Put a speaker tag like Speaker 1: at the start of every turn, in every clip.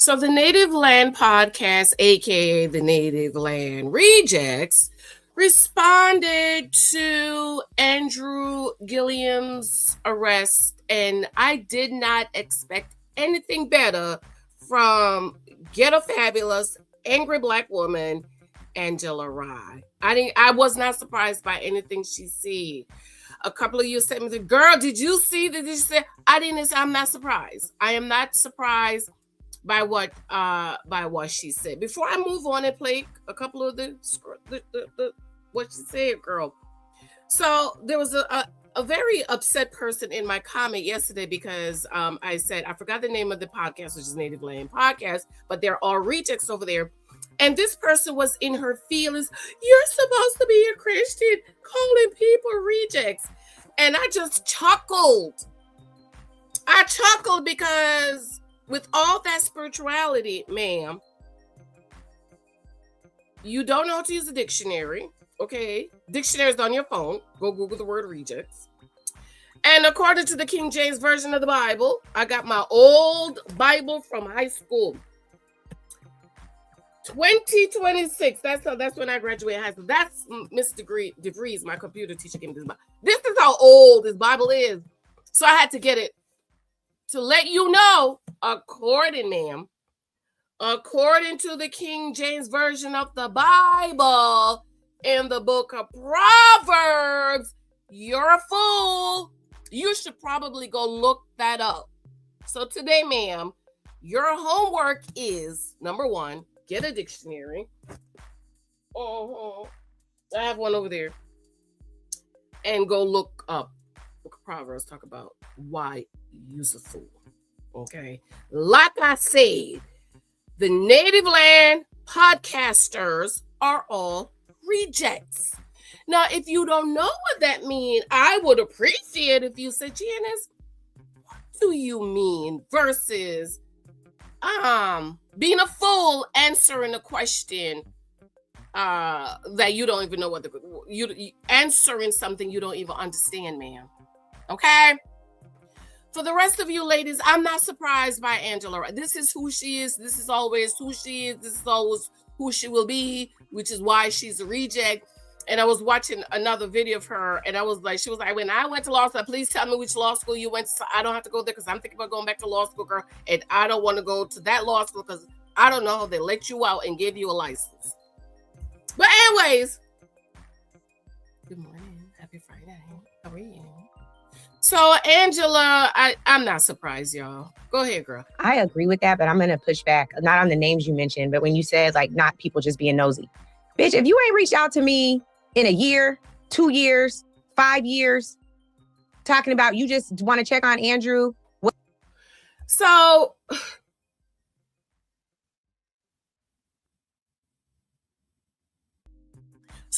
Speaker 1: So the Native Land Podcast, aka the Native Land Rejects, responded to Andrew Gillum's arrest, and I did not expect anything better from Ghetto Fabulous, Angry Black Woman, Angela Rye. I was not surprised by anything she said. A couple of you said to me, girl, did you see that? Did you say? I'm not surprised. I am not surprised by what she said. Before I move on and play a couple of the what she said, girl. So there was a very upset person in my comment yesterday because I said I forgot the name of the podcast, which is Native Land Podcast, but there are rejects over there. And this person was in her feelings. You're supposed to be a Christian, calling people rejects. And I just chuckled. I chuckled because with all that spirituality, ma'am, you don't know how to use a dictionary, okay? Dictionary's on your phone. Go Google the word rejects. And according to the King James Version of the Bible, I got my old Bible from high school. 2026. That's when I graduated high school. That's Mr. DeVries, my computer teacher, gave me this Bible. This is how old this Bible is. So I had to get it to let you know, according to the King James Version of the Bible, in the book of Proverbs, you're a fool. You should probably go look that up. So today, ma'am, your homework is, number one, get a dictionary. I have one over there. And go look up book of Proverbs, talk about why you're a fool. Okay. Like I said, the Native Land podcasters are all rejects. Now, if you don't know what that means, I would appreciate if you said, Janice, what do you mean? Versus being a fool answering a question that you don't even know what you answering something you don't even understand, ma'am. Okay? For the rest of you ladies, I'm not surprised by Angela. This is who she is. This is always who she is. This is always who she will be, which is why she's a reject. And I was watching another video of her, and she was like, when I went to law school, please tell me which law school you went to. So I don't have to go there because I'm thinking about going back to law school, girl. And I don't want to go to that law school because I don't know how they let you out and give you a license. But anyways, good morning. Happy Friday. How are you? So, Angela, I'm not surprised, y'all. Go ahead, girl.
Speaker 2: I agree with that, but I'm going to push back. Not on the names you mentioned, but when you said, like, not people just being nosy. Bitch, if you ain't reached out to me in a year, 2 years, 5 years, talking about you just want to check on Andrew.
Speaker 1: So,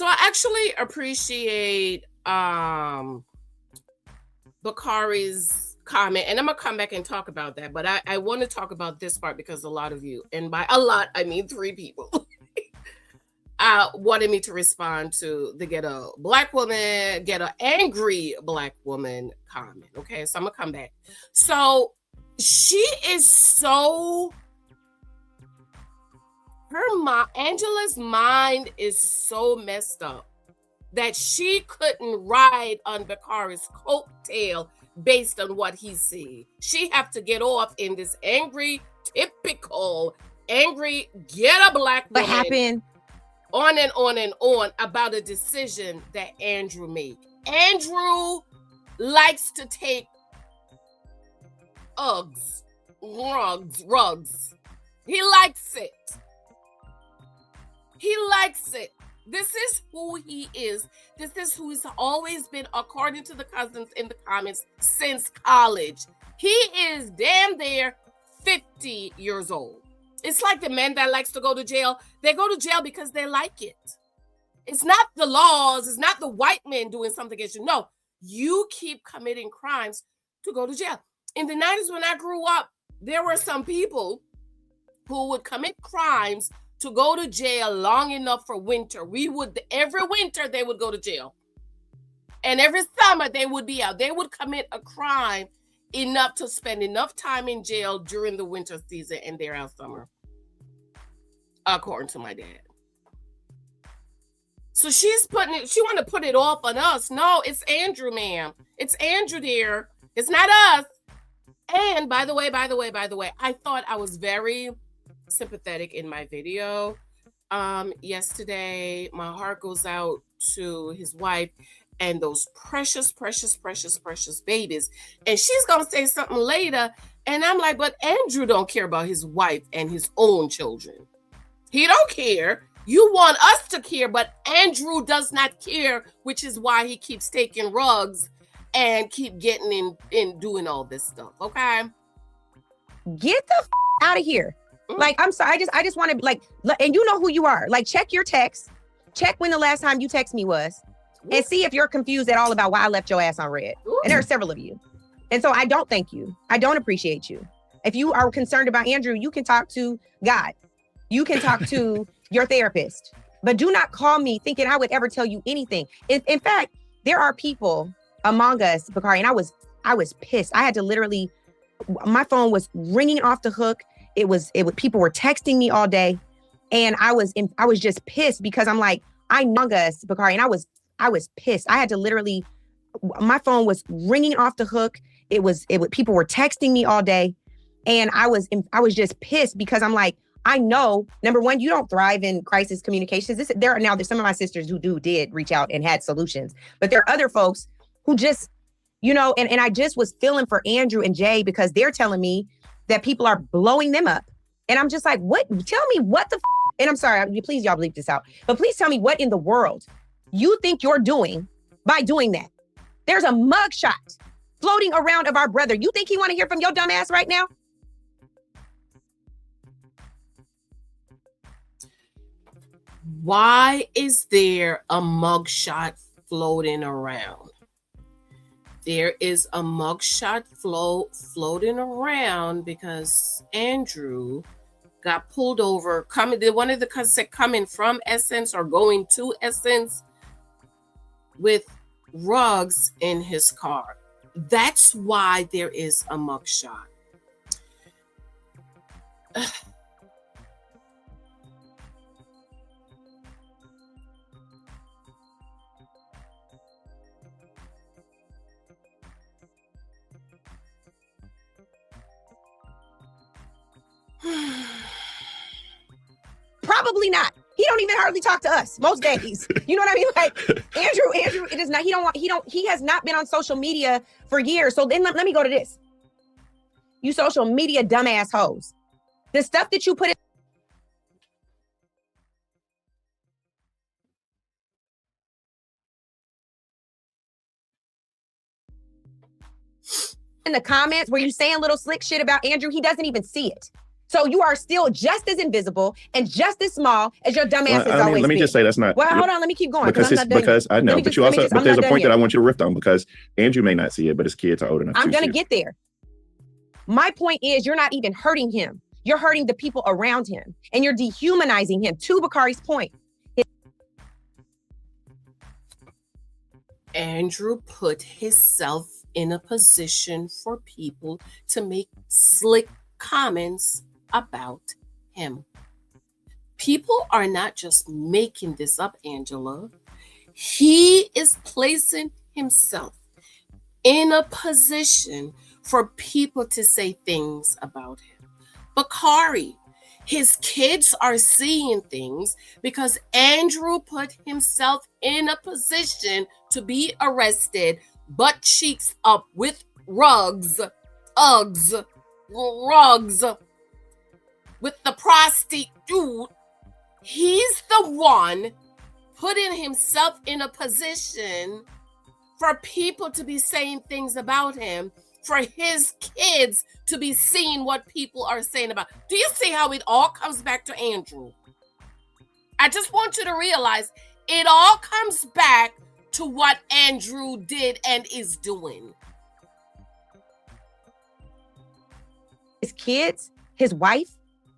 Speaker 1: I actually appreciate Bakari's comment, and I'm gonna come back and talk about that, but I want to talk about this part because a lot of you, and by a lot I mean 3 people, wanted me to respond to the get a angry black woman comment. Okay, so I'm gonna come back. So she is so, Angela's mind is so messed up that she couldn't ride on Bakari's coattail based on what he said. She have to get off in this typical angry, get a black woman.
Speaker 2: What happened?
Speaker 1: On and on and on about a decision that Andrew made. Andrew likes to take rugs. He likes it. He likes it. This is who he is. This is who he's always been, according to the cousins in the comments, since college. He is damn near 50 years old. It's like the men that likes to go to jail. They go to jail because they like it. It's not the laws. It's not the white men doing something against you. No, you keep committing crimes to go to jail. In the 90s, when I grew up, there were some people who would commit crimes to go to jail long enough for winter. Every winter, they would go to jail. And every summer, they would be out. They would commit a crime enough to spend enough time in jail during the winter season and thereafter summer, according to my dad. So she's putting it, she want to put it off on us. No, it's Andrew, ma'am. It's Andrew, dear. It's not us. And by the way, I thought I was very sympathetic in my video. Yesterday, my heart goes out to his wife and those precious babies. And she's gonna say something later, and I'm like, but Andrew don't care about his wife and his own children. He don't care. You want us to care, but Andrew does not care, which is why he keeps taking rugs and keep getting in doing all this stuff. Okay,
Speaker 2: get the out of here. Like, I'm sorry. I just want to like, and you know who you are. Like, check your text. Check when the last time you text me was, and see if you're confused at all about why I left your ass on red. And there are several of you. And so I don't thank you. I don't appreciate you. If you are concerned about Andrew, you can talk to God. You can talk to your therapist. But do not call me thinking I would ever tell you anything. In fact, there are people among us, Bakari, and I was pissed. I had to literally, my phone was ringing off the hook. It was people were texting me all day, and I was just pissed because I'm like, I know us, Bakari, and I was pissed. I had to literally, my phone was ringing off the hook. It was people were texting me all day, and I was just pissed because I'm like, I know, number one, you don't thrive in crisis communications. There's some of my sisters who did reach out and had solutions, but there are other folks who just, and I just was feeling for Andrew and Jay because they're telling me that people are blowing them up. And I'm just like, what? Tell me what the and I'm sorry, please y'all bleep this out, but please tell me what in the world you think you're doing by doing that. There's a mugshot floating around of our brother. You think he want to hear from your dumb ass right now?
Speaker 1: Why is there a mugshot floating around? There is a mugshot floating around because Andrew got pulled over. One of the cousins said coming from Essence or going to Essence with rugs in his car. That's why there is a mugshot.
Speaker 2: Probably not. He don't even hardly talk to us most days. You know what I mean? Like Andrew, it is not, he has not been on social media for years. So then let me go to this. You social media dumbass hoes. The stuff that you put in the comments where you saying little slick shit about Andrew, he doesn't even see it. So you are still just as invisible and just as small as your dumb ass has always been.
Speaker 3: Let me just say that's not.
Speaker 2: Well, hold on. Let me keep going.
Speaker 3: Because I know, but you also, but there's a point that I want you to riff on because Andrew may not see it, but his kids are old enough.
Speaker 2: I'm going to get there. My point is you're not even hurting him. You're hurting the people around him and you're dehumanizing him. To Bakari's point.
Speaker 1: Andrew put himself in a position for people to make slick comments about him. People are not just making this up, Angela. He is placing himself in a position for people to say things about him. Bakari, his kids are seeing things because Andrew put himself in a position to be arrested, butt cheeks up with rugs, with the prostitute. He's the one putting himself in a position for people to be saying things about him, for his kids to be seeing what people are saying about. Do you see how it all comes back to Andrew? I just want you to realize it all comes back to what Andrew did and is doing.
Speaker 2: His kids, his wife.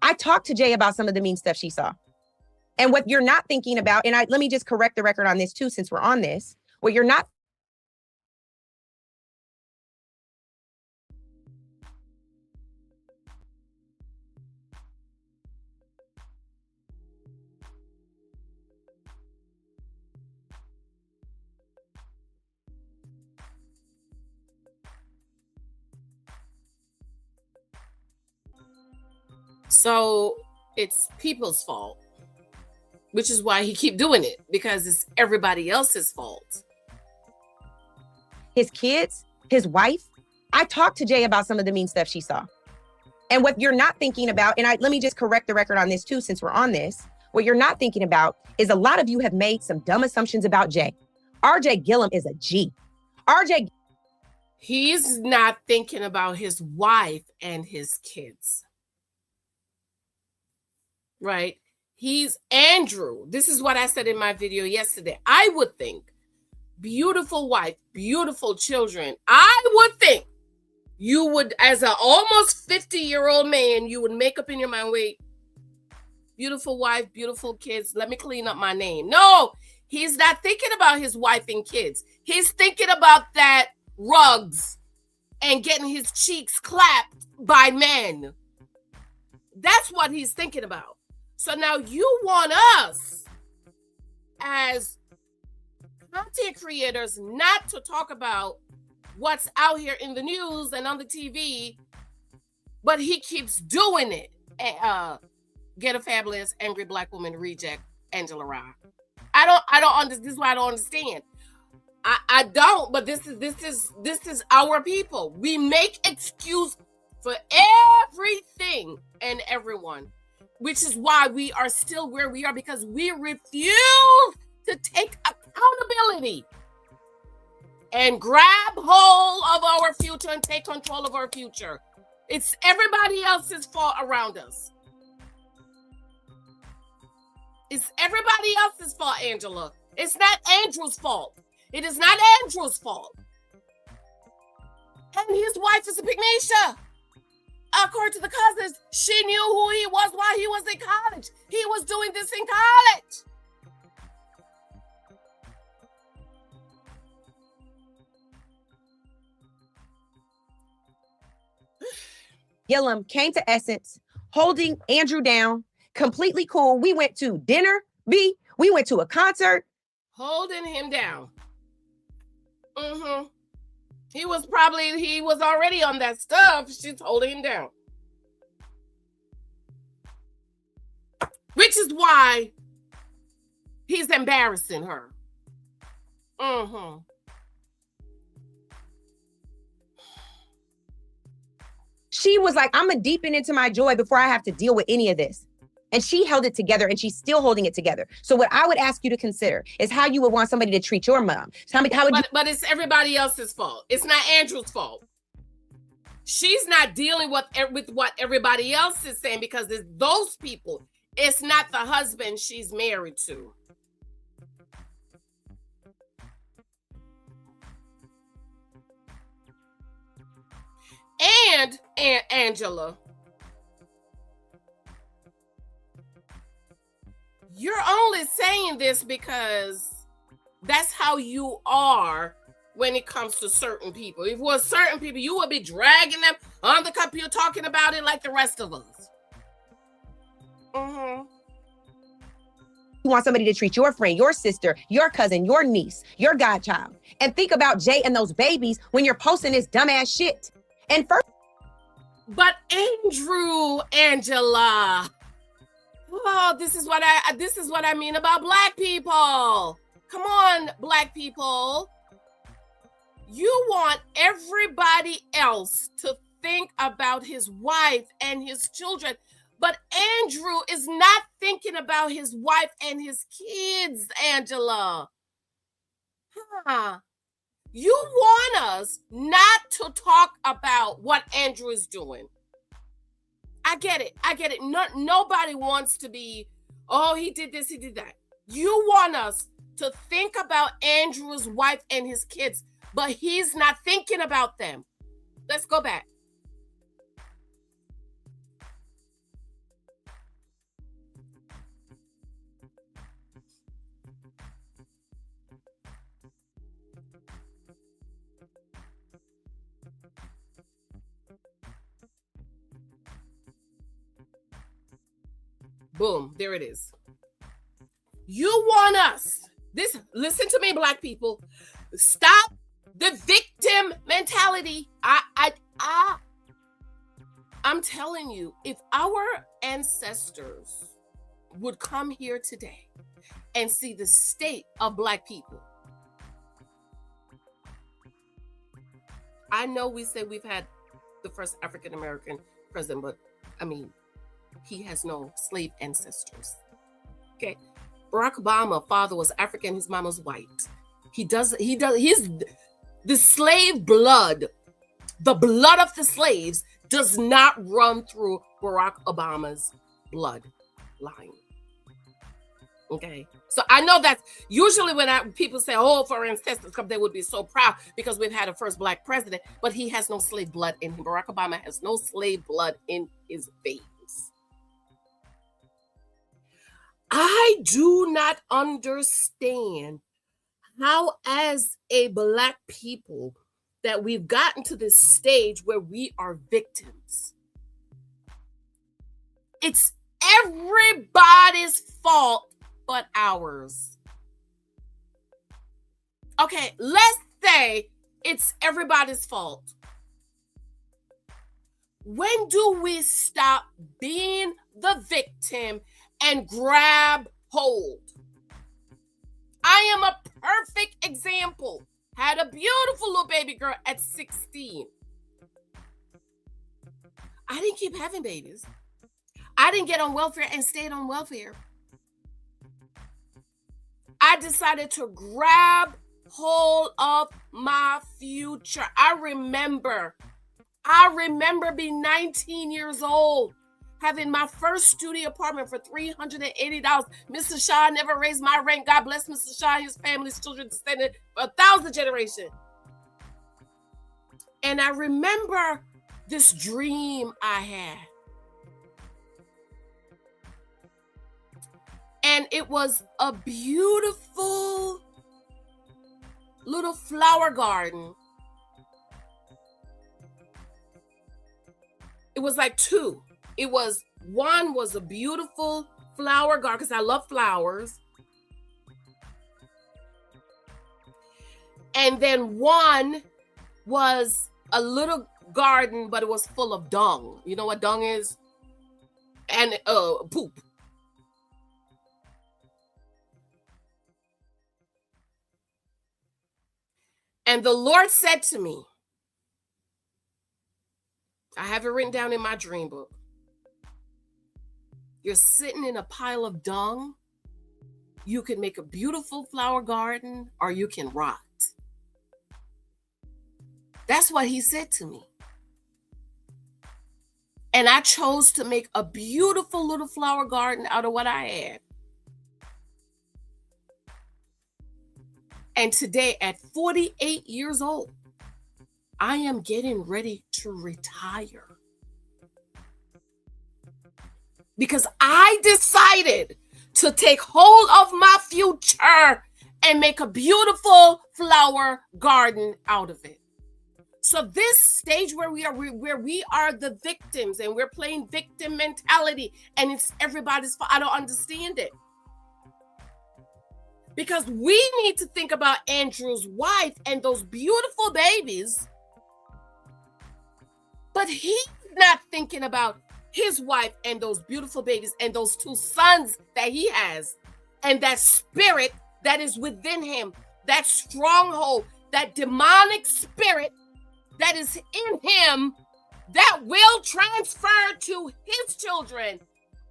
Speaker 2: I talked to Jay about some of the mean stuff she saw. And what you're not thinking about, and let me just correct the record on this too, since we're on this, what you're not
Speaker 1: So it's people's fault, which is why he keep doing it, because it's everybody else's fault.
Speaker 2: His kids, his wife. I talked to Jay about some of the mean stuff she saw. And what you're not thinking about, and let me just correct the record on this too, since we're on this. What you're not thinking about is a lot of you have made some dumb assumptions about Jay. RJ Gillum is a G. RJ.
Speaker 1: He's not thinking about his wife and his kids. Right? He's Andrew. This is what I said in my video yesterday. I would think beautiful wife, beautiful children. I would think you would, as an almost 50-year-old man, you would make up in your mind, wait, beautiful wife, beautiful kids, let me clean up my name. No, he's not thinking about his wife and kids. He's thinking about that rugs and getting his cheeks clapped by men. That's what he's thinking about. So now you want us as content creators not to talk about what's out here in the news and on the TV, but he keeps doing it. Get a fabulous angry black woman reject Angela Rye. I don't understand. This is why I don't understand. I don't, but this is our people. We make excuse for everything and everyone, which is why we are still where we are, because we refuse to take accountability and grab hold of our future and take control of our future. It's everybody else's fault around us. It's everybody else's fault, Angela. It's not Andrew's fault. It is not Andrew's fault. And his wife is a pygmacia. According to the cousins, she knew who he was while he was in college. He was doing this in college.
Speaker 2: Gillum came to Essence, holding Andrew down, completely cool. We went to dinner, we went to a concert.
Speaker 1: Holding him down. He was already on that stuff. She's holding him down. Which is why he's embarrassing her.
Speaker 2: She was like, I'm going to deepen into my joy before I have to deal with any of this. And she held it together, and she's still holding it together. So what I would ask you to consider is how you would want somebody to treat your mom. But
Speaker 1: it's everybody else's fault. It's not Andrew's fault. She's not dealing with what everybody else is saying, because it's those people. It's not the husband she's married to. And Angela, you're only saying this because that's how you are when it comes to certain people. If it was certain people, you would be dragging them on the computer talking about it like the rest of us.
Speaker 2: You want somebody to treat your friend, your sister, your cousin, your niece, your godchild. And think about Jay and those babies when you're posting this dumbass shit. And first,
Speaker 1: but Andrew, Angela, oh, this is what I mean about black people. Come on, black people. You want everybody else to think about his wife and his children, but Andrew is not thinking about his wife and his kids, Angela. You want us not to talk about what Andrew is doing. I get it. Nobody wants to be, oh, he did this, he did that. You want us to think about Andrew's wife and his kids, but he's not thinking about them. Let's go back. Boom, there it is. You want us, listen to me, black people, stop the victim mentality. I'm telling you, if our ancestors would come here today and see the state of Black people, I know we say we've had the first African-American president, but I mean, he has no slave ancestors. Okay. Barack Obama, father was African, his mom was white. The slave blood, the blood of the slaves does not run through Barack Obama's blood line. Okay. So I know that usually when people say, oh, for ancestors come, they would be so proud because we've had a first Black president, but he has no slave blood in him. Barack Obama has no slave blood in his veins. I do not understand how, as a Black people, that we've gotten to this stage where we are victims. It's everybody's fault but ours. Okay, let's say it's everybody's fault. When do we stop being the victim and grab hold? I am a perfect example. Had a beautiful little baby girl at 16. I didn't keep having babies. I didn't get on welfare and stayed on welfare. I decided to grab hold of my future. I remember being 19 years old, having my first studio apartment for $380. Mr. Shaw never raised my rent. God bless Mr. Shaw, his family, his children, descended for 1,000 generations. And I remember this dream I had. And it was a beautiful little flower garden. It was like two. One was a beautiful flower garden because I love flowers. And then one was a little garden, but it was full of dung. You know what dung is? And poop. And the Lord said to me, I have it written down in my dream book. You're sitting in a pile of dung. You can make a beautiful flower garden or you can rot. That's what he said to me. And I chose to make a beautiful little flower garden out of what I had. And today, at 48 years old, I am getting ready to retire. Because I decided to take hold of my future and make a beautiful flower garden out of it. So this stage where we are the victims and we're playing victim mentality and it's everybody's fault, I don't understand it. Because we need to think about Andrew's wife and those beautiful babies. But he's not thinking about his wife and those beautiful babies and those two sons that he has. And that spirit that is within him, that stronghold, that demonic spirit that is in him that will transfer to his children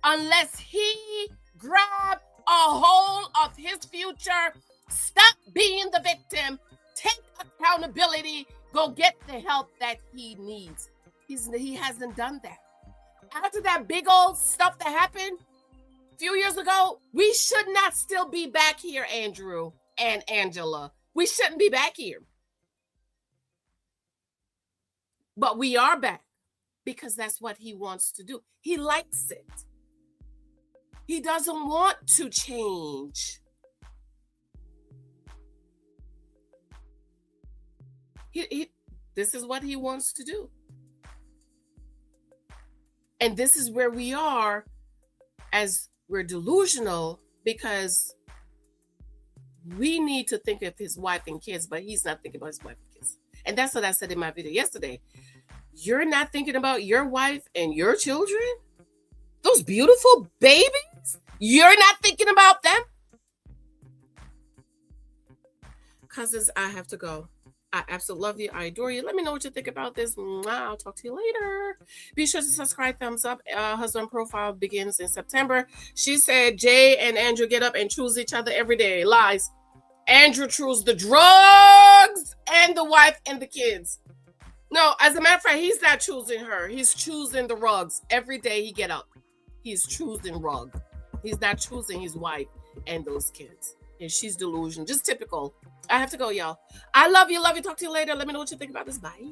Speaker 1: unless he grabs a hold of his future, stop being the victim, take accountability, go get the help that he needs. He hasn't done that. After that big old stuff that happened a few years ago, we should not still be back here, Andrew and Angela. We shouldn't be back here. But we are back because that's what he wants to do. He likes it. He doesn't want to change. This is what he wants to do. And this is where we are as we're delusional because we need to think of his wife and kids, but he's not thinking about his wife and kids. And that's what I said in my video yesterday. You're not thinking about your wife and your children? Those beautiful babies? You're not thinking about them? Cousins, I have to go. I absolutely love you. I adore you. Let me know what you think about this. I'll talk to you later. Be sure to subscribe, thumbs up. Husband profile begins in September. She said Jay and Andrew get up and choose each other every day. Lies. Andrew chooses the drugs and the wife and the kids. No, as a matter of fact, he's not choosing her. He's choosing the rugs. Every day he get up. He's choosing rug. He's not choosing his wife and those kids. And she's delusional. Just typical. I have to go, y'all. I love you. Love you. Talk to you later. Let me know what you think about this. Bye.